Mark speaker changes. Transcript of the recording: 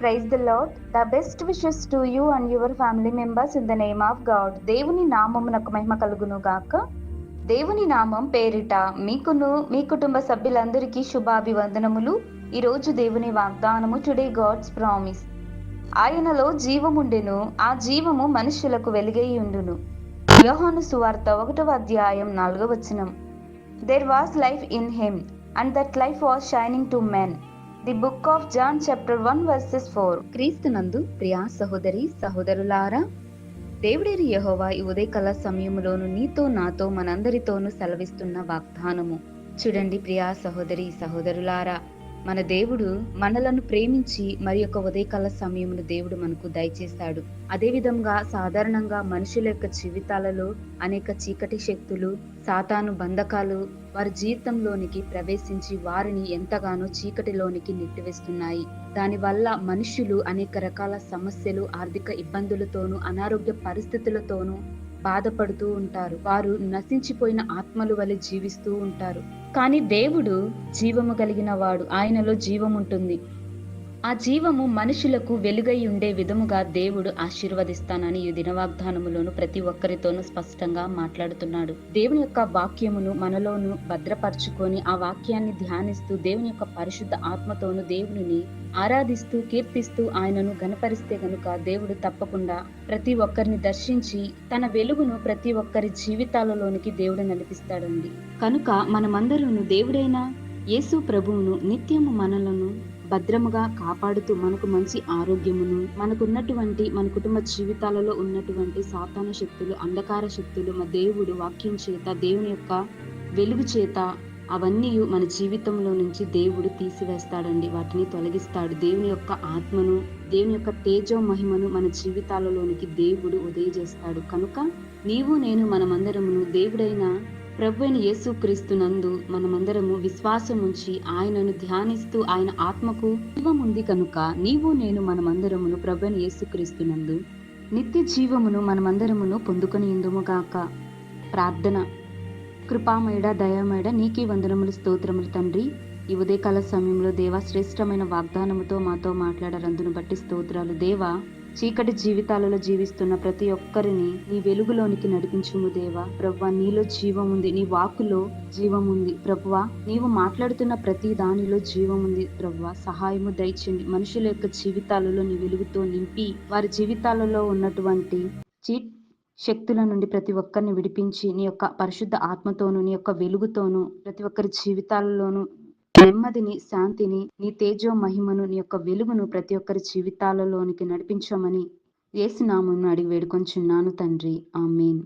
Speaker 1: Praise the Lord. The best wishes to you and your family members in the name of God. దేవుని నామమునకు మహిమ కలుగును గాక. దేవుని నామం పేరిట మీకును మీ కుటుంబ సభ్యులందరికీ శుభాభివందనములు. ఈరోజు దేవుని వాగ్దానము, టుడే గాడ్స్ ప్రామిస్. ఆయనలో జీవముండెను, ఆ జీవము మనుష్యులకు వెలుగై ఉండును. యోహాను సువార్త 1వ అధ్యాయం 4వ వచనం. There was life in him, and that life was shining to men. The book of John chapter 1 verses 4. క్రీస్తునందు ప్రియా సహోదరి సహోదరులారా, దేవుడైన యెహోవా ఈ ఉదయకాల సమయములోను నీతో నాతో మనందరితోనూ సెలవిస్తున్న వాగ్దానము. చూడండి ప్రియా సహోదరి సహోదరులారా, మన దేవుడు మనలను ప్రేమించి మరి యొక్క ఉదయకాల సమయమును దేవుడు మనకు దయచేశాడు. అదే విధంగా సాధారణంగా మనుషుల యొక్క జీవితాలలో అనేక చీకటి శక్తులు, సాతాను బంధకాలు వారి జీవితంలోనికి ప్రవేశించి వారిని ఎంతగానో చీకటిలోనికి నెట్టివేస్తున్నాయి. దానివల్ల మనుషులు అనేక రకాల సమస్యలు, ఆర్థిక ఇబ్బందులతోనూ అనారోగ్య పరిస్థితులతోనూ బాధపడుతూ ఉంటారు. వారు నశించిపోయిన ఆత్మలు వలె జీవిస్తూ ఉంటారు. కానీ దేవుడు జీవము కలిగిన వాడు, ఆయనలో జీవం ఉంటుంది. ఆ జీవము మనుషులకు వెలుగై ఉండే విధముగా దేవుడు ఆశీర్వదిస్తానని ఈ దిన వాగ్దానములోను ప్రతి ఒక్కరితోనూ స్పష్టంగా మాట్లాడుతున్నాడు. దేవుని యొక్క వాక్యమును మనలోను భద్రపరచుకొని ఆ వాక్యాన్ని ధ్యానిస్తూ దేవుని యొక్క పరిశుద్ధ ఆత్మతోను దేవుని ఆరాధిస్తూ కీర్తిస్తూ ఆయనను గణపరిస్తే గనుక దేవుడు తప్పకుండా ప్రతి ఒక్కరిని దర్శించి తన వెలుగును ప్రతి ఒక్కరి జీవితాలలోనికి దేవుడు నడిపిస్తాడండి. కనుక మనమందరూ దేవుడైన యేసు ప్రభువును నిత్యము మనలను భద్రముగా కాపాడుతూ మనకు మంచి ఆరోగ్యమును, మనకున్నటువంటి మన కుటుంబ జీవితాలలో ఉన్నటువంటి సాతాను శక్తులు, అంధకార శక్తులు మా దేవుడు వాక్యం చేత, దేవుని యొక్క వెలుగు చేత అవన్నీ మన జీవితంలో నుంచి దేవుడు తీసివేస్తాడండి. వాటిని తొలగిస్తాడు. దేవుని యొక్క ఆత్మను, దేవుని యొక్క తేజో మహిమను మన జీవితాలలోనికి దేవుడు ఉదయజేస్తాడు. కనుక నీవు నేను మనమందరమును దేవుడైన ప్రభు అయిన యేసుక్రీస్తునందు మనమందరము విశ్వాసం ఉంచి ఆయనను ధ్యానిస్తూ ఆయన ఆత్మకు జీవముంది కనుక నీవు నేను మనమందరమును ప్రభు అయిన యేసుక్రీస్తునందు నిత్య జీవమును మనమందరమును పొందుకొని ఇందుముగాక. ప్రార్థన. కృపామయుడ, దయామయుడ, నీకే వందనములు, స్తోత్రములు తండ్రి. ఈ ఉదయకాల సమయంలో దేవా శ్రేష్టమైన వాగ్దానముతో మాతో మాట్లాడారందును బట్టి స్తోత్రాలు. దేవా, చీకటి జీవితాలలో జీవిస్తున్న ప్రతి ఒక్కరిని నీ వెలుగులోనికి నడిపించుము దేవా. ప్రభువా, నీలో జీవం ఉంది, నీ వాక్కులో జీవం ఉంది ప్రభువా. నీవు మాట్లాడుతున్న ప్రతి దానిలో జీవం ఉంది ప్రభువా. సహాయము దయచేయండి. మనుషుల యొక్క జీవితాలలో నీ వెలుగుతో నింపి వారి జీవితాలలో ఉన్నటువంటి శక్తుల నుండి ప్రతి ఒక్కరిని విడిపించి నీ యొక్క పరిశుద్ధ ఆత్మతోను, నీ యొక్క వెలుగుతోను ప్రతి ఒక్కరి జీవితాలలోనూ నెమ్మదిని, శాంతిని, నీ తేజో మహిమను, నీ యొక్క వెలుగును ప్రతి ఒక్కరి జీవితాలలోనికి నడిపించమని యేసు నామమున అడిగి వేడుకొంచున్నాను తండ్రి. ఆమేన్.